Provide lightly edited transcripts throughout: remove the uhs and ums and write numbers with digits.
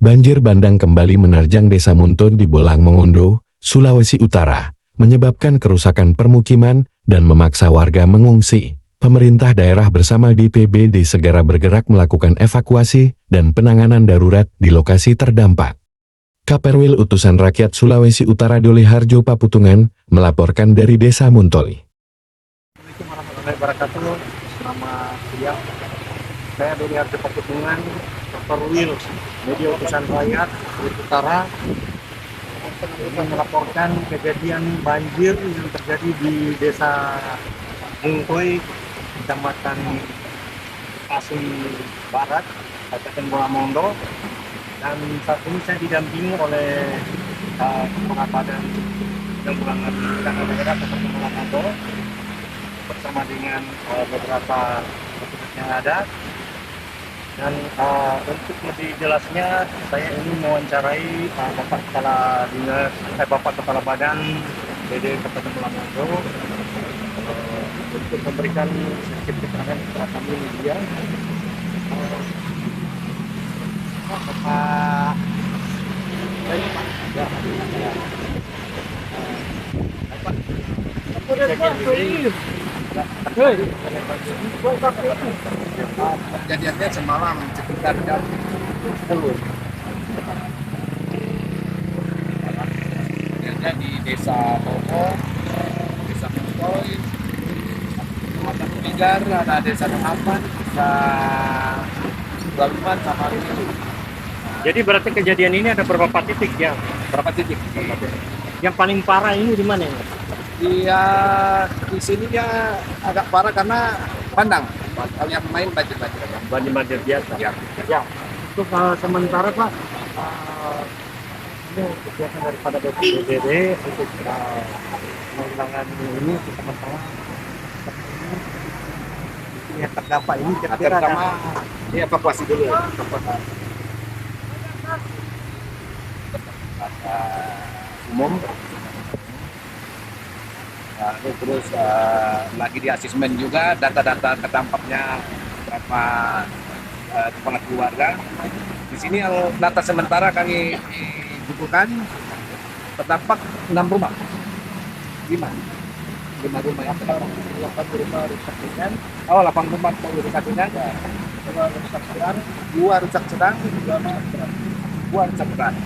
Banjir bandang kembali menerjang Desa Munton di Bolang Mongondo, Sulawesi Utara, menyebabkan kerusakan permukiman dan memaksa warga mengungsi. Pemerintah daerah bersama BPBD segera bergerak melakukan evakuasi dan penanganan darurat di lokasi terdampak. Kaperwil Utusan Rakyat Sulawesi Utara Dole Harjo Paputungan melaporkan dari Desa Muntoli. Assalamualaikum warahmatullahi wabarakatuh. Selamat siang. Saya Dole Harjo Paputungan, Kaperwil Media Utusan Rakyat Sulawesi Utara, ini melaporkan kejadian banjir yang terjadi di Desa Mungkoi, Kecamatan Asih Barat, Kabupaten Bolang Mongondo. Dan saat ini saya didampingi oleh Kepala Badan Penanggulangan Bencana Daerah Kabupaten Bolang Mongondo bersama dengan beberapa petugas yang ada. Dan untuk lebih jelasnya, saya ingin mewawancarai Bapak Kepala Dinas, Bapak Kepala Badan BD Kabupaten Bolang Mongondo untuk memberikan sedikit keterangan kepada kami media. Bapak, Kejadiannya semalam sekitar jam 10. Kejadiannya di Desa Toko, Desa Mungkoi, Kecamatan Tigar, ada Desa Dengapan, Desa Galuman sama itu. jadi berarti kejadian ini ada beberapa titik ya? Berapa titik? Yang paling parah ini di mana ya? Iya, di sini ya agak parah karena pandang. Kalau yang main banjir-banjir. Banjir biasa. Ya. Ya. Untuk sementara Pak, ini kegiatan daripada BPBD untuk menangani ini sementara yang terdampak ini kira-kira Terutama dievakuasi dulu. Umum. Lalu terus lagi di asesmen juga data-data terdampaknya berapa kepala keluarga. Di sini yang data sementara kami kumpulkan terdampak 6 rumah. 5 rumah yang terdampak. 8 rumah rusak ringan. 8 rumah rusak ringan. 2 rusak sedang. 2 rusak sedang. 2 rusak berat.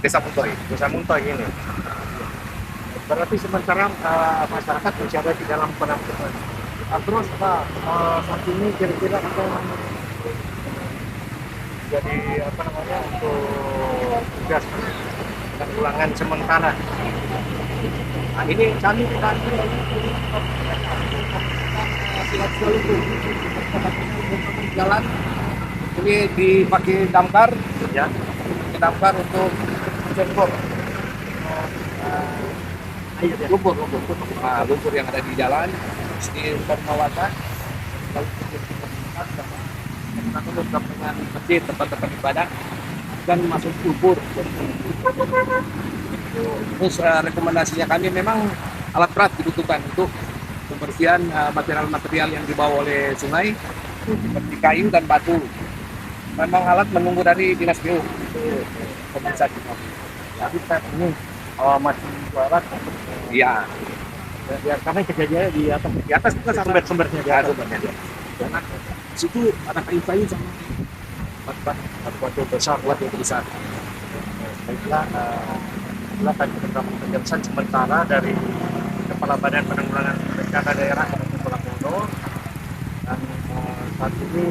Desa Muntoi ini. Berarti sementara masyarakat masih ada di dalam penampungan. Terus Pak, saat ini kira-kira akan jadi untuk tugas penanggulangan sementara. Nah, ini kami jalan ini dipakai damkar ya. Damkar untuk jempol lumpur yang ada di jalan di pengawasan lalu lengkap dengan masjid tempat-tempat ibadah dan masuk lumpur. Terus rekomendasinya kami memang alat berat dibutuhkan untuk pembersihan material-material yang dibawa oleh sungai seperti kayu dan batu. Memang alat menunggu dari Dinas PU kompensasi. Tapi saat ini masih alat. Iya. Ya, karena kejadiannya di atas kita sumber-sumbernya di atas. Karena di situ ada kayu-kayu sama batu besar. Baiklah, kami mendapat penjelasan sementara dari Kepala Badan Penanggulangan Bencana Daerah Kabupaten Bolang Mongondo. Dan saat ini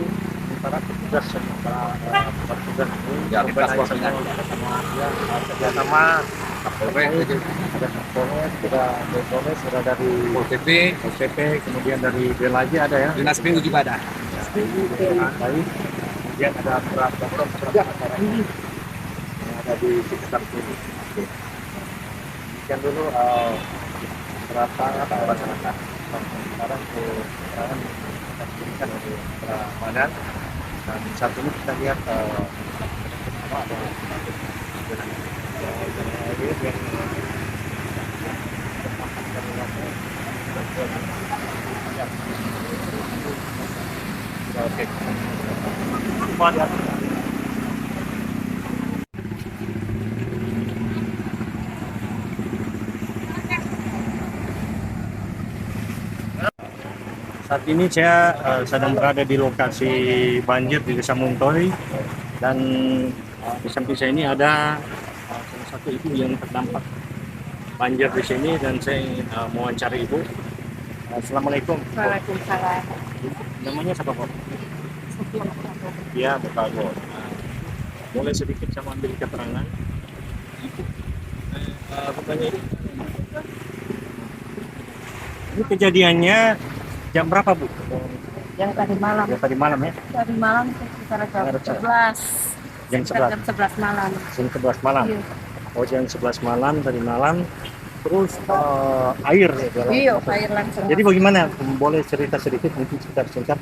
sementara petugas ini kerjasama Kapolres, ada Kapolres, sudah dari OCP, kemudian dari Belaji ada ya. Dinas PU juga ada. Baik, kemudian ada beberapa acara ini yang ada di sekitar sini. Demikian dulu berapa masyarakat sekarang keterangan yang diberikan oleh Kepala Badan. Dan saat ini kita lihat ada Oke. Semua lihat. Saat ini saya sedang berada di lokasi banjir di Desa Muntoy, dan di samping saya ini ada salah satu ibu yang terdampak banjir di sini, dan saya mau wawancara ibu. Assalamualaikum. Waalaikumsalam. Namanya siapa, Pak? Sekian. Iya, Bapak. Boleh sedikit saya ambil keterangan ibu. Bukannya ini kejadiannya jam berapa, Bu? Yang tadi malam. Ya, tadi malam ya. Tadi malam sekitar jam Nggak ada 11. Jam Sekitar 11. jam 11 malam. Jam 11 malam. Iya. Oh, jam 11 malam tadi malam. Terus air ya, dalam- Iya, air langsung. Jadi bagaimana? Boleh cerita sedikit mungkin singkat-singkat.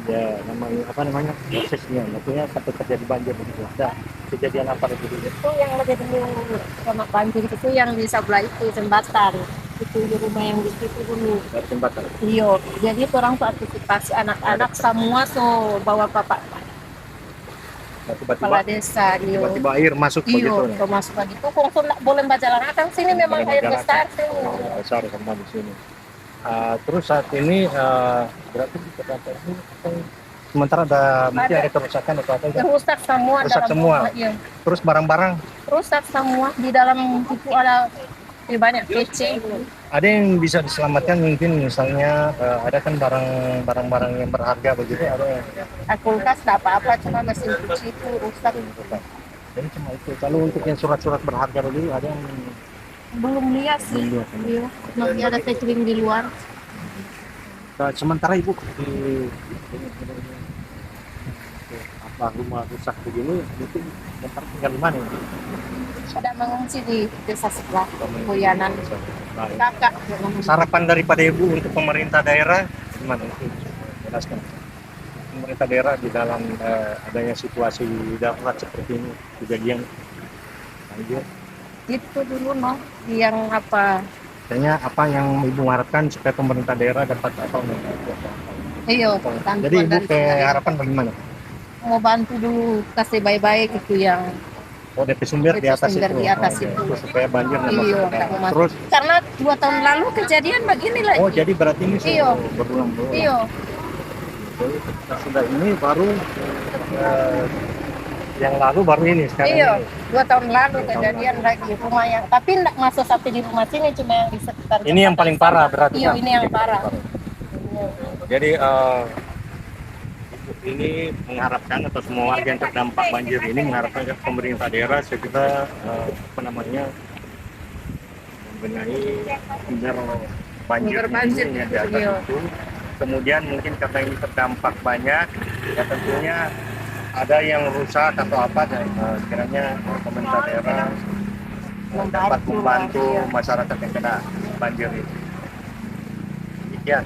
Ya, namanya prosesnya, maksudnya sampai terjadi banjir begitu. Ada kejadian apa itu? Itu yang lagi dulu sama banjir itu yang di sebelah itu jembatan. Itu di rumah yang di situ dulu. Dari jembatan. Iya, jadi orang tuh antisipasi anak-anak semua so bawa bapak Nah, kepala desa. Iya. tiba-tiba air masuk begitu. Iya, nih. termasuk begitu. Kok nggak boleh jalan kan sini memang Boleh air jalan. besar sih. Oh, besar sama di sini. Terus saat ini berarti di terdampak ini sementara mungkin ada kerusakan atau apa? Ya? Rusak semua Rusak dalam semua. rumah, iya. Terus barang-barang Rusak semua di dalam itu ada banyak PC. ada yang bisa diselamatkan mungkin misalnya ada kan barang-barang yang berharga begitu ada yang Kulkas tak apa-apa, cuma mesin cuci itu rusak. jadi cuma itu. Kalau untuk yang surat-surat berharga dulu ada yang Belum lihat sih. Belum lihat. Iya, masih ada catering di luar. sementara ibu di apa rumah rusak begini itu sementara tinggal di mana ini? Ada mengungsi di desa sebelah Boyanan. Baik. Kakak. Sarapan daripada ibu untuk pemerintah daerah gimana itu jelaskan pemerintah daerah di dalam adanya situasi darurat seperti ini kejadian banjir. Itu dulu noh yang apa? Kayaknya apa yang ibu harapkan supaya pemerintah daerah dapat apa? Iya, Jadi ibu dari ke pemerintah. harapan bagaimana? Mau bantu dulu kasih baik-baik itu yang Oh, DP sumber di atas DP sumber itu. di atas Oh, itu. supaya banjir nggak Iya, masuk. nggak masuk. Terus karena 2 tahun lalu kejadian begini lagi. oh jadi berarti ini Iya. berulang-ulang. Iya, Jadi sudah ini baru yang lalu baru ini sekarang iya. ini. 2 tahun lalu kejadian lagi rumah yang tapi enggak masuk sampai di rumah sini, cuma yang di sekitar. Ini yang paling parah berarti. Iya, kan? ini yang parah. Jadi ini mengharapkan atau semua warga yang terdampak banjir ini mengharapkan ke pemerintah daerah segera membenahi sumber banjir Sumber banjir, ini yang di atas iya. itu. Kemudian mungkin karena ini terdampak banyak, ya tentunya ada yang rusak atau apa dan sekiranya pemerintah daerah dapat membantu iya. masyarakat yang kena banjir ini. Demikian.